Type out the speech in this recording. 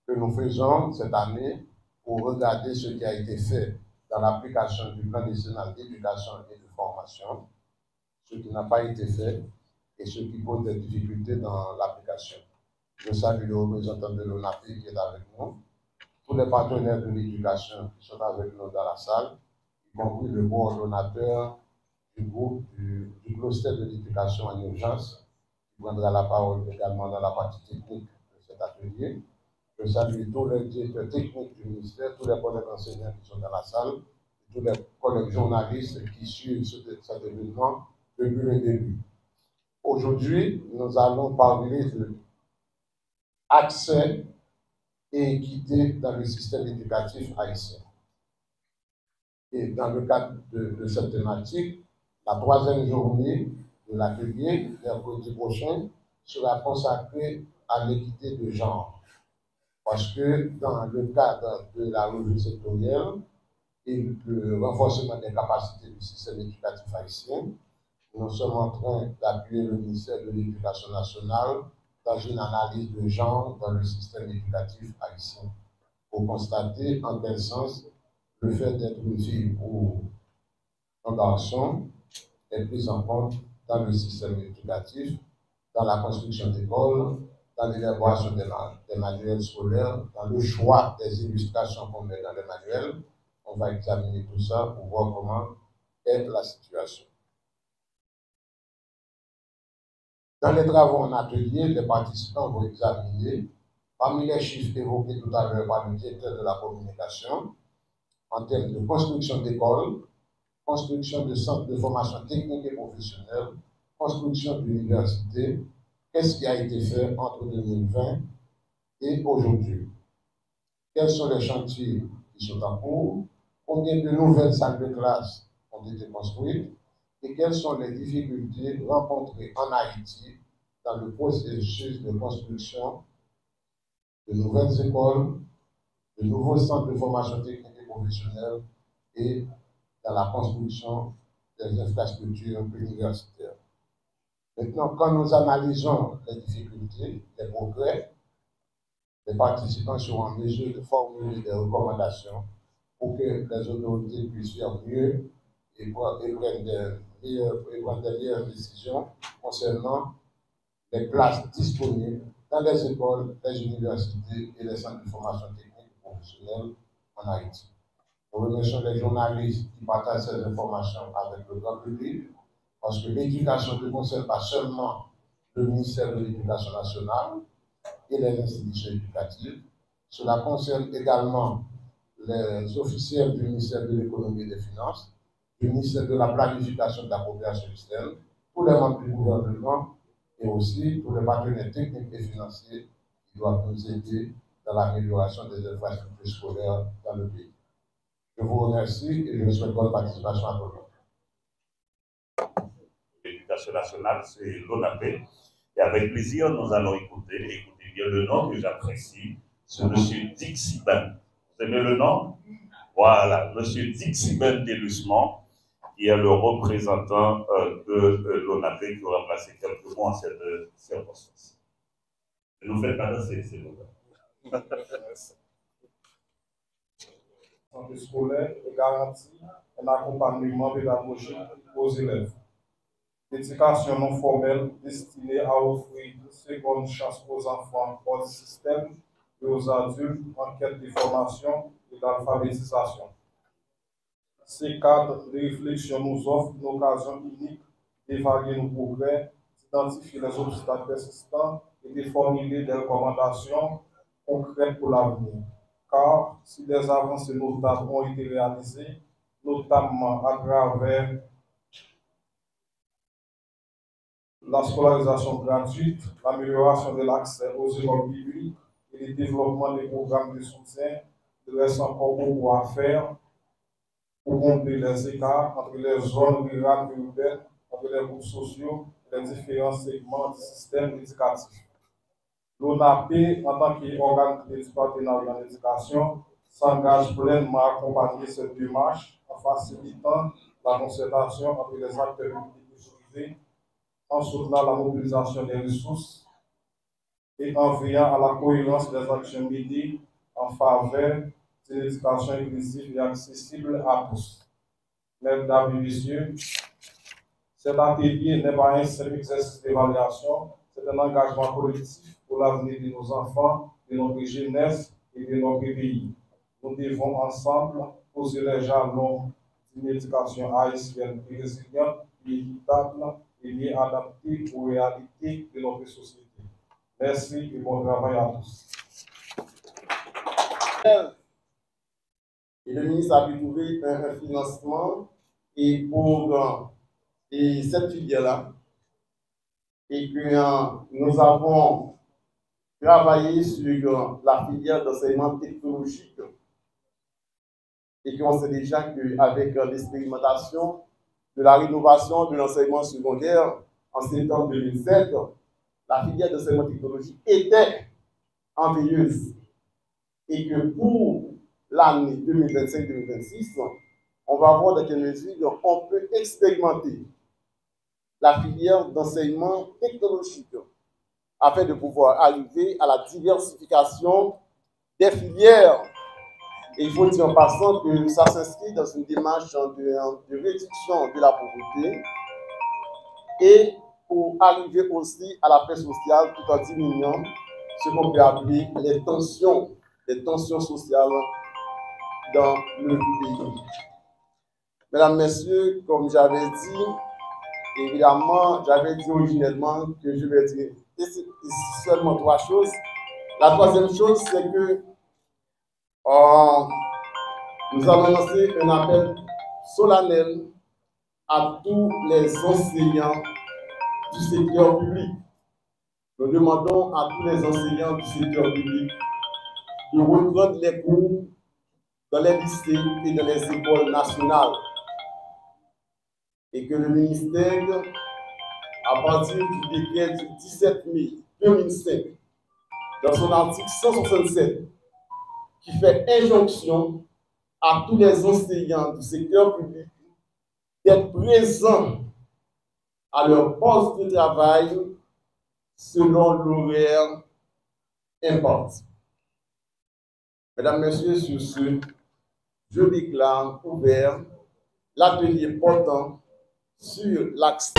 que nous faisons cette année pour regarder ce qui a été fait dans l'application du plan décennal d'éducation et de formation, ce qui n'a pas été fait et ce qui pose des difficultés dans l'application. Je salue le représentant de l'ONAPI qui est avec nous, tous les partenaires de l'éducation qui sont avec nous dans la salle, y compris le coordonnateur du groupe du cluster de l'éducation en urgence, qui prendra la parole également dans la partie technique de cet atelier. Je salue tous les directeurs techniques du ministère, tous les collègues enseignants qui sont dans la salle, et tous les collègues journalistes qui suivent cet événement depuis le début. Aujourd'hui, nous allons parler de accès et équité dans le système éducatif haïtien. Et dans le cadre de cette thématique, la troisième journée de l'atelier, mercredi prochain, sera consacrée à l'équité de genre. Parce que dans le cadre de la revue sectorielle et le renforcement des capacités du système éducatif haïtien, nous sommes en train d'appuyer le ministère de l'Éducation nationale dans une analyse de genre dans le système éducatif haïtien, pour constater en quel sens le fait d'être une fille ou un garçon est pris en compte dans le système éducatif, dans la construction d'écoles, dans l'élaboration des manuels scolaires, dans le choix des illustrations qu'on met dans les manuels. On va examiner tout ça pour voir comment est la situation. Dans les travaux en atelier, les participants vont examiner, parmi les chiffres évoqués tout à l'heure par le directeur de la communication, en termes de construction d'écoles, construction de centres de formation technique et professionnelle, construction d'universités, qu'est-ce qui a été fait entre 2020 et aujourd'hui? Quels sont les chantiers qui sont en cours? Combien de nouvelles salles de classe ont été construites? Et quelles sont les difficultés rencontrées en Haïti dans le processus de construction de nouvelles écoles, de nouveaux centres de formation technique et professionnelle et dans la construction des infrastructures universitaires. Maintenant, quand nous analysons les difficultés, les progrès, les participants seront en mesure de formuler des recommandations pour que les autorités puissent faire mieux et prendre des meilleures décisions concernant les places disponibles dans les écoles, les universités et les centres de formation technique et professionnelle en Haïti. Nous remercions les journalistes qui partagent ces informations avec le grand public, parce que l'éducation ne concerne pas seulement le ministère de l'Éducation nationale et les institutions éducatives, cela concerne également les officiels du ministère de l'Économie et des Finances, du ministère de la Planification et de la Coopération externe, tous les membres du gouvernement et aussi tous les partenaires techniques et financiers qui doivent nous aider dans l'amélioration des infrastructures scolaires dans le pays. Je vous remercie et je vous souhaite bonne participation à tout le monde. L'éducation nationale, c'est l'ONAPE. Et avec plaisir, nous allons écouter bien le nom que j'apprécie, c'est M. Dixiben. Vous aimez le nom? Voilà, M. Dixiben Delusman, qui est le représentant de l'ONAPE, qui aura passé quelques mois en cette circonstance. Ne nous faites pas danser, c'est nous. Santé scolaire et garantit un accompagnement pédagogique aux élèves. L'éducation non formelle destinée à offrir une seconde chance aux enfants hors du système et aux adultes en quête de formation et d'alphabétisation. Ces cadres de réflexion nous offrent une occasion unique d'évaluer nos progrès, d'identifier les obstacles persistants et de formuler des recommandations concrètes pour l'avenir. Car si des avancées notables ont été réalisées, notamment à travers la scolarisation gratuite, l'amélioration de l'accès aux écoles publiques et le développement des programmes de soutien, il reste encore beaucoup à faire pour combler les écarts entre les zones rurales et urbaines, entre les groupes sociaux et les différents segments du système éducatif. L'ONAPE, en tant qu'organe du partenariat dans l'éducation, s'engage pleinement à accompagner cette démarche en facilitant la concertation entre les acteurs publics et privés, en soutenant la mobilisation des ressources et en veillant à la cohérence des actions menées en faveur d'une éducation inclusive et accessible à tous. Mesdames et messieurs, cet atelier n'est pas un simple exercice d'évaluation, c'est un engagement collectif pour l'avenir de nos enfants, de notre jeunesse et de notre pays. Nous devons ensemble poser les jalons d'une éducation haïtienne et résiliente, équitable et bien adaptée aux réalités de notre société. Merci et bon travail à tous. Et le ministre a pu trouver un financement et pour cette filière-là. Et que nous avons travaillé sur la filière d'enseignement technologique. Et qu'on sait déjà qu'avec l'expérimentation de la rénovation de l'enseignement secondaire en septembre 2007, la filière d'enseignement technologique était en veilleuse. Et que pour l'année 2025-2026, on va voir dans quelle mesure on peut expérimenter la filière d'enseignement technologique afin de pouvoir arriver à la diversification des filières. Et il faut dire en passant que ça s'inscrit dans une démarche de réduction de la pauvreté et pour arriver aussi à la paix sociale tout en diminuant ce qu'on peut appeler les tensions sociales dans le pays. Mesdames, Messieurs, comme j'avais dit, évidemment, j'avais dit originellement que je vais dire seulement trois choses. La troisième chose, c'est que nous allons lancer un appel solennel à tous les enseignants du secteur public. Nous demandons à tous les enseignants du secteur public de reprendre les cours dans les lycées et dans les écoles nationales. Et que le ministère, à partir du décret du 17 mai 2005, dans son article 167, qui fait injonction à tous les enseignants du secteur public d'être présents à leur poste de travail selon l'horaire imparti. Mesdames, Messieurs, sur ce, je déclare ouvert l'atelier portant sur l'accès